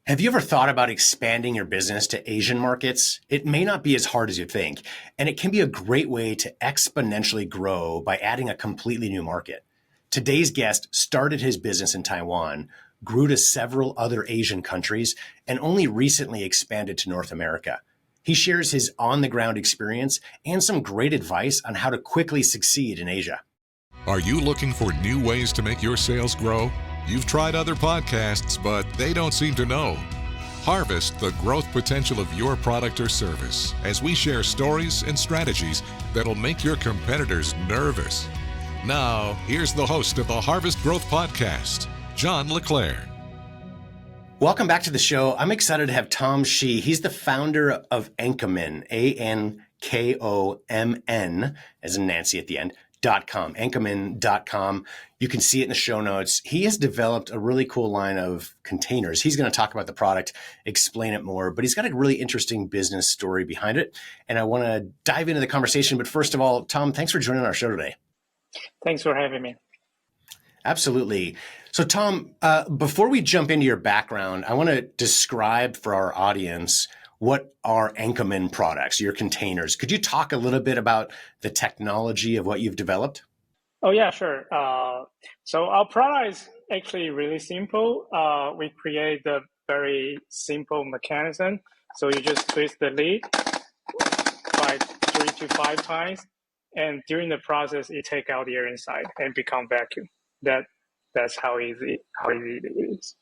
Have you ever thought about expanding your business to Asian markets? It may not be as hard as you think, and it can be a great way to exponentially grow by adding a completely new market. Today's guest started his business in Taiwan, grew to several other Asian countries, and only recently expanded to North America. He shares his on-the-ground experience and some great advice on how to quickly succeed in Asia. Are you looking for new ways to make your sales grow? You've tried other podcasts, but they don't seem to know. Harvest the growth potential of your product or service as we share stories and strategies that'll make your competitors nervous. Now, here's the host of the Harvest Growth Podcast, John LeClaire. Welcome back to the show. I'm excited to have Tom Hsieh. He's the founder of Ankomn, Ankomn, as in Nancy at the end, .com, Ankomn.com. You can see it in the show notes. He has developed a really cool line of containers. He's going to talk about the product, explain it more, but he's got a really interesting business story behind it. And I want to dive into the conversation. But first of all, Tom, thanks for joining our show today. Thanks for having me. Absolutely. So Tom, before we jump into your background, I want to describe for our audience what are Ankomn products, your containers. Could you talk a little bit about the technology of what you've developed? Oh, yeah, sure. So our product is actually really simple. We create a very simple mechanism. So you just twist the lid by 3 to 5 times. And during the process, you take out the air inside and become vacuum. That's how easy it is.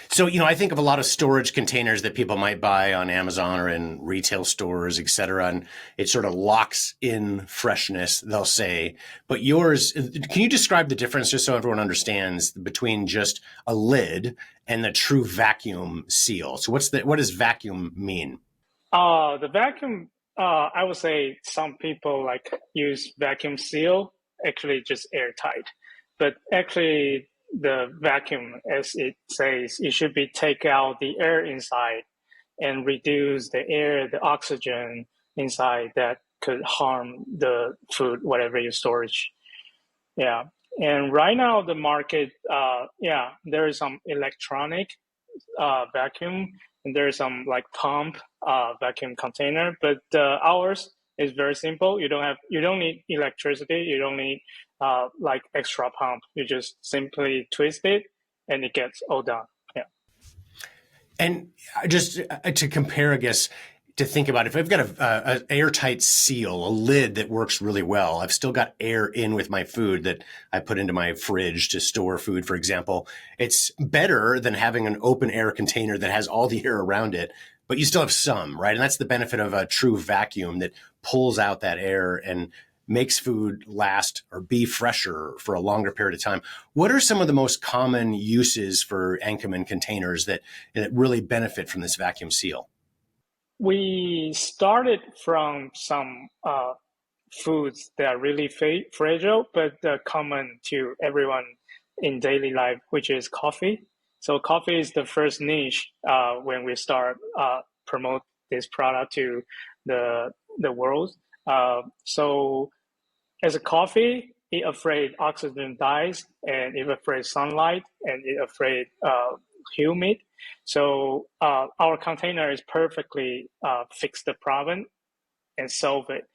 So, I think of a lot of storage containers that people might buy on Amazon or in retail stores, et cetera, and it sort of locks in freshness, they'll say. But yours, can you describe the difference, just so everyone understands, between just a lid and the true vacuum seal? So what does vacuum mean? The vacuum, I would say some people use vacuum seal, actually just airtight. But actually, the vacuum, as it says, it should be take out the air inside and reduce the oxygen inside that could harm the food, whatever you storage. Yeah. And right now the market, there is some electronic vacuum, and there's some pump vacuum container, but ours is very simple. You don't need electricity. You don't need extra pump. You just simply twist it and it gets all done. Yeah. And just to compare, I guess, to think about, if I've got an airtight seal, a lid that works really well, I've still got air in with my food that I put into my fridge to store food, for example. It's better than having an open air container that has all the air around it, but you still have some, right? And that's the benefit of a true vacuum that pulls out that air and makes food last or be fresher for a longer period of time. What are some of the most common uses for Ankomn containers that really benefit from this vacuum seal? We started from some foods that are really fragile, but common to everyone in daily life, which is coffee. So coffee is the first niche when we start promote this product to the world. So as a coffee, it afraid oxygen dies, and it afraid sunlight, and it afraid humid. So our container is perfectly fix the problem and solve it.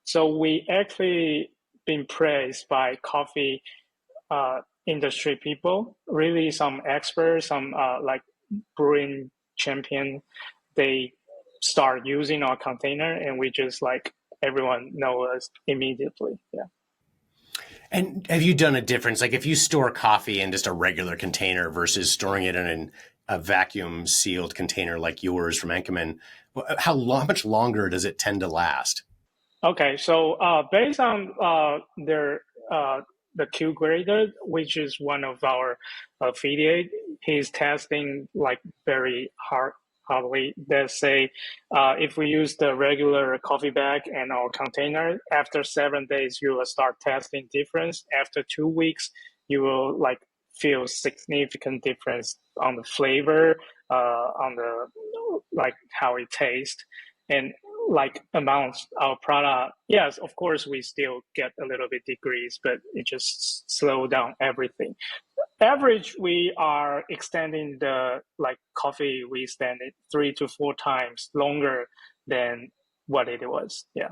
So we actually been praised by coffee industry people, really some experts, some brewing champion. They start using our container, and we just everyone know us immediately. Yeah. And have you done a difference? If you store coffee in just a regular container versus storing it in a vacuum sealed container like yours from Ankomn, how much longer does it tend to last? Okay, so based on the Q grader, which is one of our affiliate, he's testing very hardly. They say if we use the regular coffee bag and our container, after 7 days you will start testing difference. After 2 weeks, you will feel significant difference on the flavor, on the how it tastes, and amounts our product. Yes, of course we still get a little bit degrees, but it just slow down everything. average, we are extending the like coffee. We extend it 3 to 4 times longer than what it was. Yeah.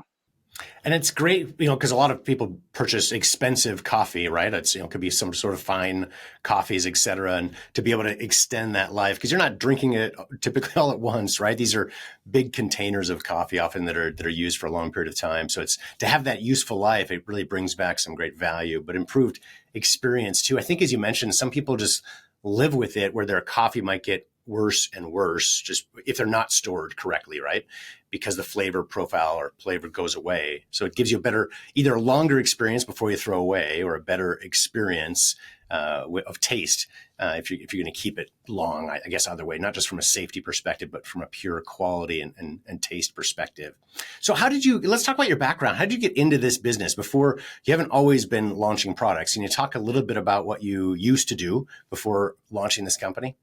And it's great, because a lot of people purchase expensive coffee, right? It's, could be some sort of fine coffees, et cetera. And to be able to extend that life, because you're not drinking it typically all at once, right? These are big containers of coffee often that are used for a long period of time. So it's to have that useful life, it really brings back some great value, but improved experience too. I think, as you mentioned, some people just live with it where their coffee might get worse and worse just if they're not stored correctly, right? Because the flavor profile or flavor goes away. So it gives you a better, either a longer experience before you throw away or a better experience of taste if you're going to keep it long, I guess either way, not just from a safety perspective, but from a pure quality and taste perspective. So let's talk about your background. How did you get into this business before? You haven't always been launching products. Can you talk a little bit about what you used to do before launching this company?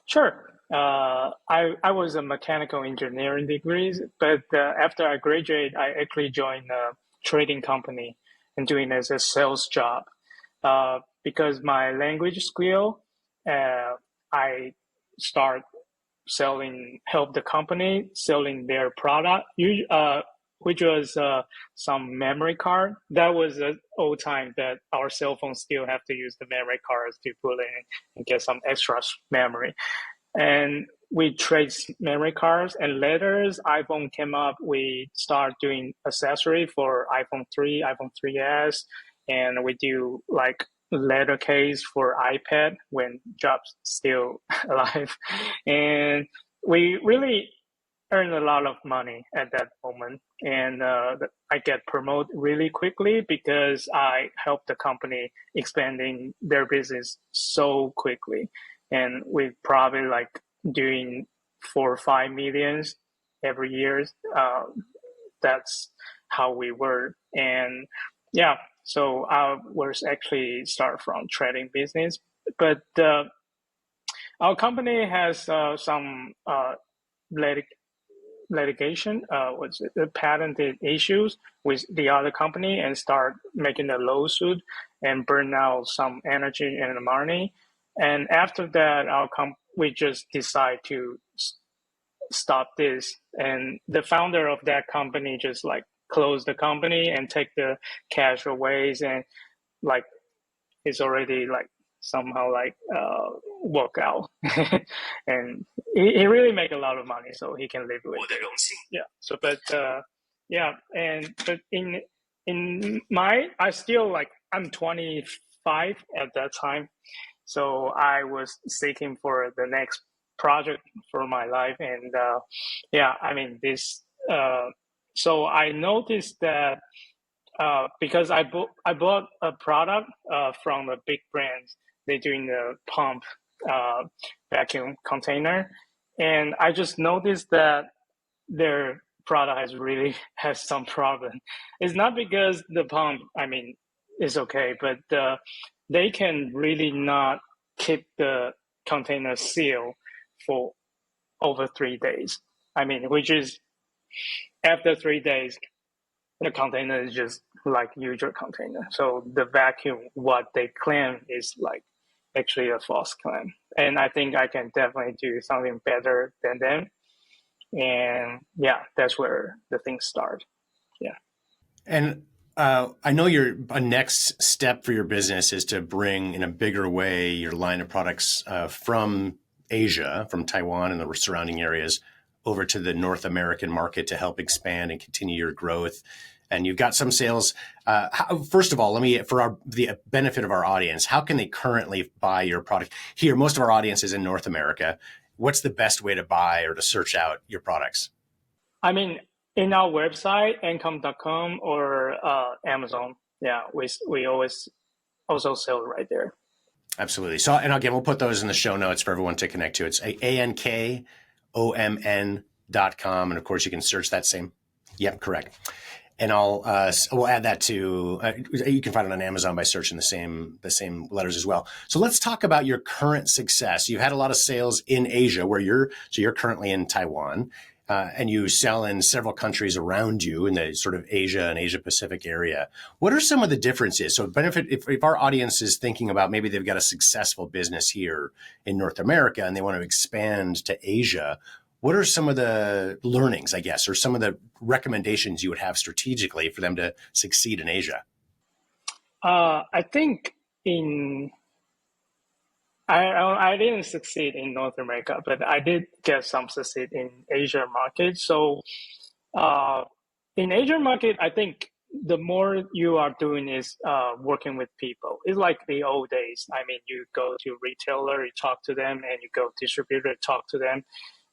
Sure. I was a mechanical engineering degrees, but after I graduated, I actually joined a trading company and doing it as a sales job. Because my language skill, I start help the company selling their product, which was some memory card. That was an old time that our cell phones still have to use the memory cards to put in and get some extra memory. And we trade memory cards, and later as iPhone came up, we start doing accessory for iPhone 3, iPhone 3S, and we do like leather case for iPad when Jobs still alive. And we really earned a lot of money at that moment. And I get promoted really quickly because I helped the company expanding their business so quickly. And we probably like doing 4 or 5 millions every year. That's how we were. And yeah, so I was actually start from trading business, but our company has some litigation, patented issues with the other company, and start making a lawsuit and burn out some energy and money. And after that, we just decide to stop this. And the founder of that company just like close the company and take the cash away, and like it's already like somehow like work out. And he really make a lot of money, so he can live with it. Yeah. So but but in I still like, I'm 25 at that time, so I was seeking for the next project for my life. And I mean this so I noticed that because I bought a product from a big brand. They're doing the pump vacuum container, and I just noticed that their product has some problem. It's not because the pump, I mean, is okay, but they can really not keep the container sealed for over 3 days. I mean, which is after 3 days, the container is just like usual container. So the vacuum, what they claim, is like actually a false claim. And I think I can definitely do something better than them. And yeah, that's where the things start. Yeah. And I know a next step for your business is to bring in a bigger way your line of products from Asia, from Taiwan and the surrounding areas, over to the North American market to help expand and continue your growth. And you've got some sales. First of all, for the benefit of our audience, how can they currently buy your product here? Most of our audience is in North America. What's the best way to buy or to search out your products? I mean, in our website, Ankomn.com or Amazon. Yeah, we always also sell right there. Absolutely. So, and again, we'll put those in the show notes for everyone to connect to. It's ANKOMN.com. And of course, you can search that same. Yep, correct. And we'll add that to, you can find it on Amazon by searching the same letters as well. So let's talk about your current success. You've had a lot of sales in Asia so you're currently in Taiwan. and you sell in several countries around you in the sort of Asia and Asia Pacific area. What are some of the differences? So benefit if our audience is thinking about maybe they've got a successful business here in North America and they want to expand to Asia, what are some of the learnings, I guess, or some of the recommendations you would have strategically for them to succeed in Asia? I think I didn't succeed in North America, but I did get some succeed in Asia market. So in Asian market, I think the more you are doing is working with people. It's like the old days. I mean, you go to retailer, you talk to them, and you go distributor, talk to them,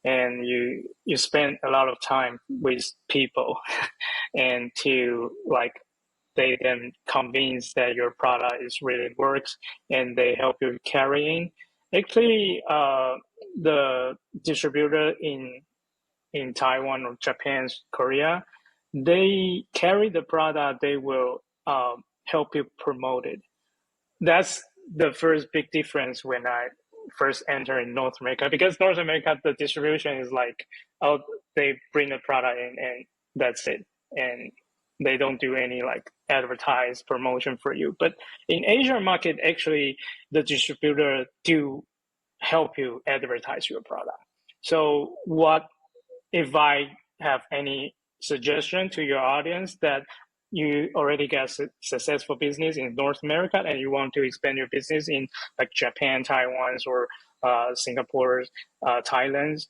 and you spend a lot of time with people, and to like they then convince that your product is really works, and they help you carrying. Actually, the distributor in Taiwan or Japan, Korea, they carry the product. They will help you promote it. That's the first big difference when I first enter in North America, because North America the distribution is like, oh, they bring the product in and that's it, and they don't do any like advertise promotion for you. But in Asian market, actually, the distributor do help you advertise your product. So what if I have any suggestion to your audience that you already got successful business in North America and you want to expand your business in like Japan, Taiwan, or Singapore, Thailand,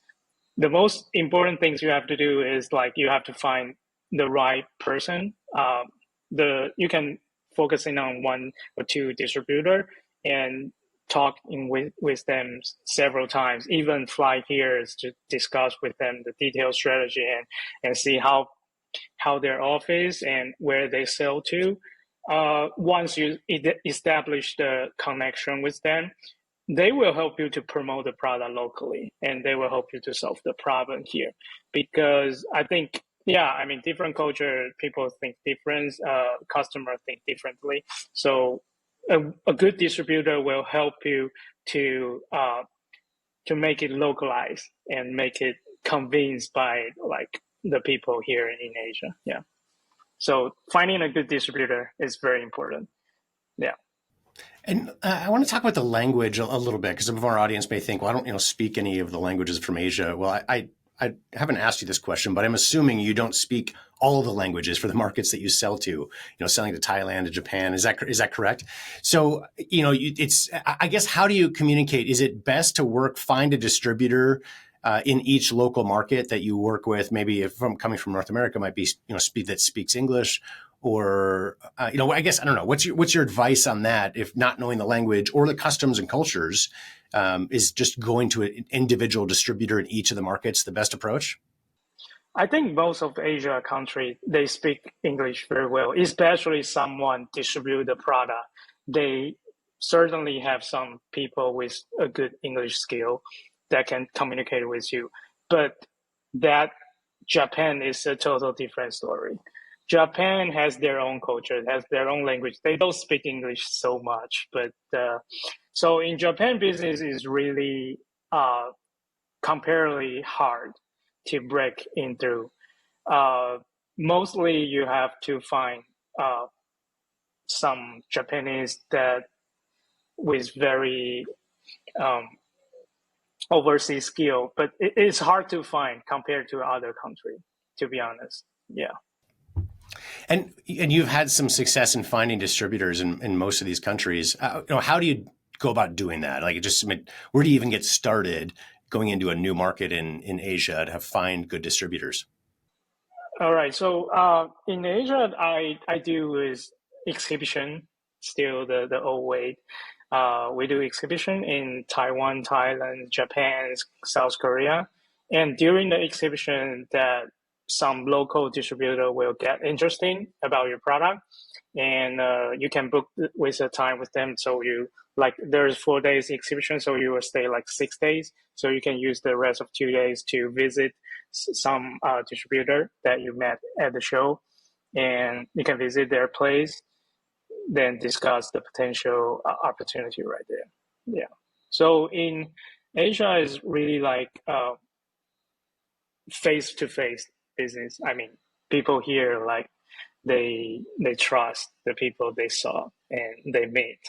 the most important things you have to do is like you have to find the right person. You can focus in on one or two distributor and talk with them several times, even fly here to discuss with them the detailed strategy and see how their office and where they sell to. Once you establish the connection with them, they will help you to promote the product locally, and they will help you to solve the problem here. Because I think, yeah, I mean, different culture, people think different, customer think differently. So a good distributor will help you to make it localized and make it convinced by like the people here in Asia. Yeah. So finding a good distributor is very important. Yeah. And I want to talk about the language a little bit, because some of our audience may think, well, I don't speak any of the languages from Asia. Well, I haven't asked you this question, but I'm assuming you don't speak all of the languages for the markets that you sell to, selling to Thailand, to Japan. Is that correct? So, I guess, how do you communicate? Is it best to find a distributor in each local market that you work with? Maybe if coming from North America might be, that speaks English, or, I guess, I don't know. What's your advice on that? If not knowing the language or the customs and cultures, is just going to an individual distributor in each of the markets the best approach? I think most of Asia countries, they speak English very well, especially someone distribute the product. They certainly have some people with a good English skill that can communicate with you. But that Japan is a total different story. Japan has their own culture, has their own language. They don't speak English so much, but so in Japan, business is really comparatively hard to break into. Mostly, you have to find some Japanese that with very overseas skill, but it's hard to find compared to other countries, to be honest. Yeah. And you've had some success in finding distributors in most of these countries. How do you go about doing that? Like, where do you even get started going into a new market in Asia to find good distributors? All right. So in Asia, I do is exhibition, still the old way. We do exhibition in Taiwan, Thailand, Japan, South Korea. And during the exhibition, that some local distributor will get interesting about your product, and you can book with a time with them. So there's 4 days exhibition, so you will stay like 6 days. So you can use the rest of 2 days to visit some distributor that you met at the show, and you can visit their place, then discuss the potential opportunity right there. Yeah. So in Asia is really like face-to-face business. I mean, people here like they trust the people they saw and they meet,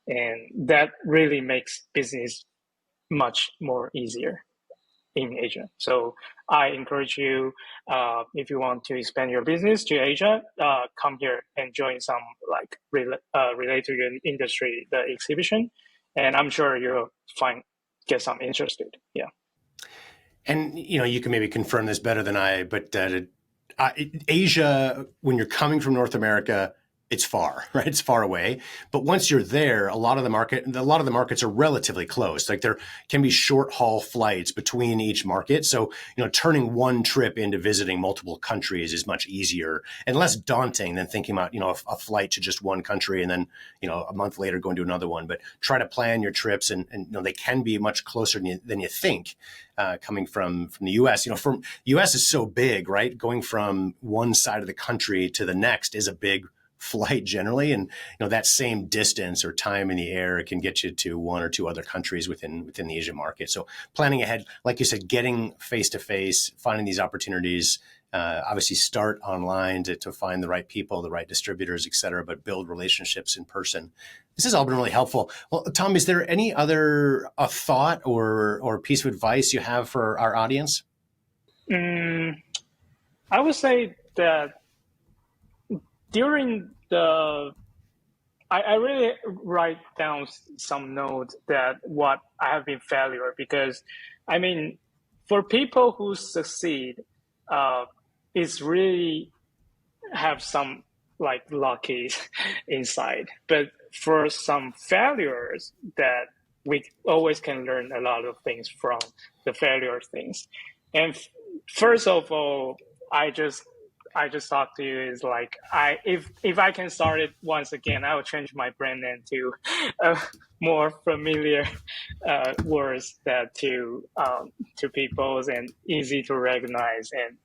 and that really makes business much more easier in Asia. So I encourage you, if you want to expand your business to Asia, come here and join some like relate to your industry, the exhibition, and I'm sure you'll get some interested. Yeah. And you can maybe confirm this better than I, but Asia, when you're coming from North America, it's far, right? It's far away. But once you're there, a lot of the markets are relatively close. Like there can be short haul flights between each market. So, turning one trip into visiting multiple countries is much easier and less daunting than thinking about, a flight to just one country and then, a month later going to another one. But try to plan your trips and they can be much closer than you think. Coming from the U.S., from U.S. is so big, right? Going from one side of the country to the next is a big flight generally, and that same distance or time in the air can get you to one or two other countries within the Asian market. So planning ahead, like you said, getting face to face, finding these opportunities. Obviously, start online to find the right people, the right distributors, et cetera, but build relationships in person. This has all been really helpful. Well, Tom, is there any other thought or piece of advice you have for our audience? I would say that during I really write down some notes that what I have been failure, because I mean, for people who succeed, it's really have some like lucky inside. But for some failures, that we always can learn a lot of things from the failure things. And first of all, I just talk to you is like, if I can start it once again, I will change my brand name to more familiar words that to people and easy to recognize and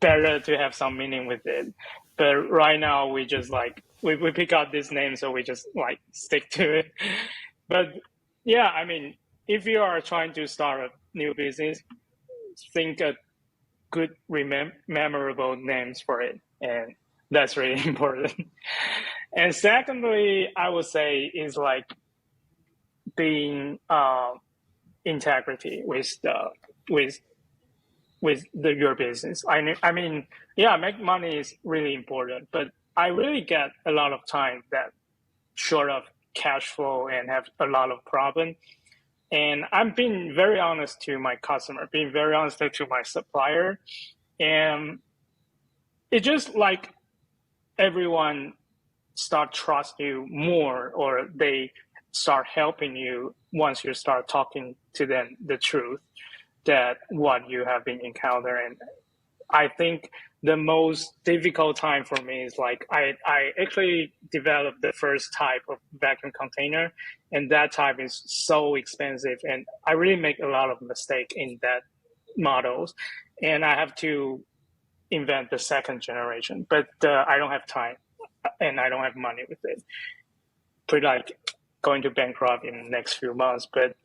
better to have some meaning with it. But right now we just like we pick out this name, so we just like stick to it. But yeah, I mean, if you are trying to start a new business, think of good, memorable names for it, and that's really important. And secondly, I would say is like being integrity with your business. I mean, yeah, make money is really important, but I really get a lot of time that short of cash flow and have a lot of problem. And I'm being very honest to my customer, being very honest to my supplier. And it's just like everyone start trust you more, or they start helping you once you start talking to them the truth that what you have been encountering. I think the most difficult time for me is like I actually developed the first type of vacuum container, and that type is so expensive, and I really make a lot of mistake in that models, and I have to invent the second generation, but I don't have time and I don't have money with it. Pretty like going to bankrupt in the next few months, but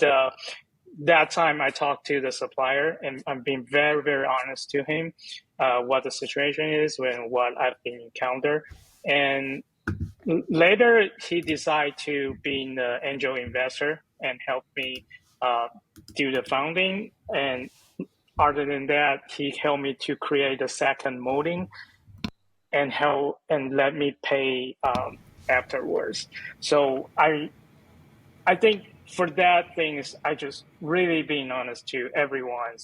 that time I talked to the supplier and I'm being very, very honest to him what the situation is and what I've been encountered. And later he decided to be an angel investor and help me do the founding. And other than that, he helped me to create a second molding and let me pay afterwards. So I think for that things, I just really being honest to everyone,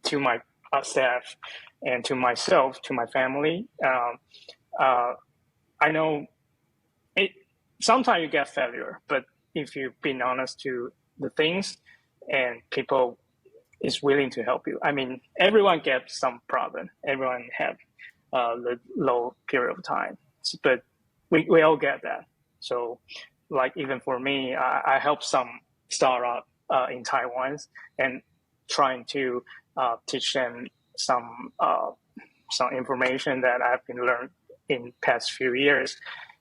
to my staff and to myself, to my family. I know sometimes you get failure, but if you've been honest to the things and people is willing to help you. I mean, everyone gets some problem. Everyone have the low period of time, but we all get that. So like even for me, I help some startup in Taiwan and trying to teach them some information that I've been learned in past few years.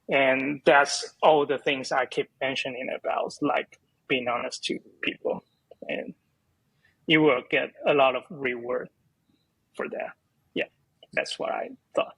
And that's all the things I keep mentioning about, like being honest to people. And you will get a lot of reward for that. Yeah, that's what I thought.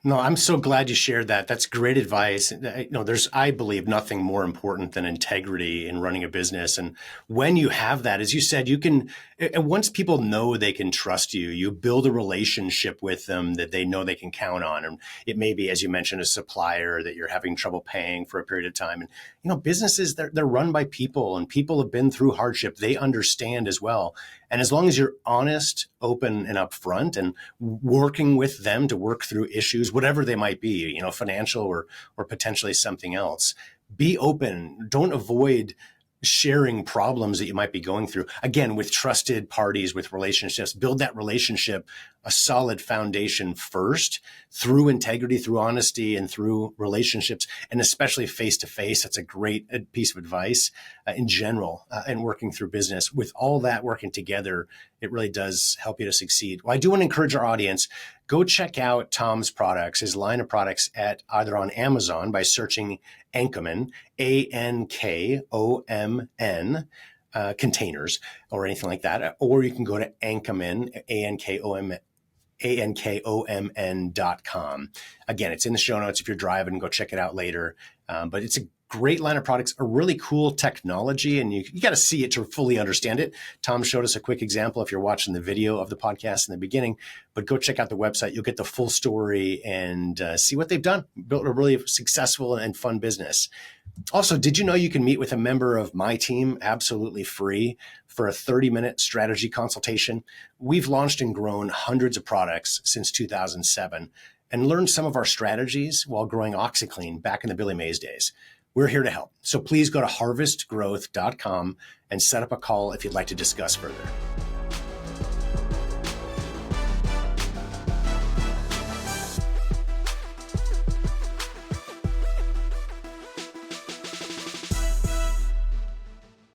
No, I'm so glad you shared that. That's great advice. There's, I believe, nothing more important than integrity in running a business. And when you have that, as you said, you can, once people know they can trust you, you build a relationship with them that they know they can count on. And it may be, as you mentioned, a supplier that you're having trouble paying for a period of time. And, businesses, they're run by people, and people have been through hardship. They understand as well. And as long as you're honest, open, and upfront, and working with them to work through issues, whatever they might be, financial or potentially something else, be open. Don't avoid sharing problems that you might be going through. Again, with trusted parties, with relationships, build that relationship, a solid foundation first, through integrity, through honesty, and through relationships, and especially face-to-face. That's a great piece of advice in general, and working through business. With all that working together, it really does help you to succeed. Well, I do want to encourage our audience, go check out Tom's products, his line of products, at either on Amazon by searching Ankomn, Ankomn, containers or anything like that, or you can go to Ankomn, Ankomn.com. Again, it's in the show notes if you're driving. Go check it out later. But it's a great line of products, a really cool technology, and you got to see it to fully understand it. Tom showed us a quick example if you're watching the video of the podcast in the beginning, but go check out the website. You'll get the full story and see what they've done. Built a really successful and fun business. Also, did you know you can meet with a member of my team absolutely free for a 30-minute strategy consultation? We've launched and grown hundreds of products since 2007 and learned some of our strategies while growing OxyClean back in the Billy Mays days. We're here to help. So please go to harvestgrowth.com and set up a call if you'd like to discuss further.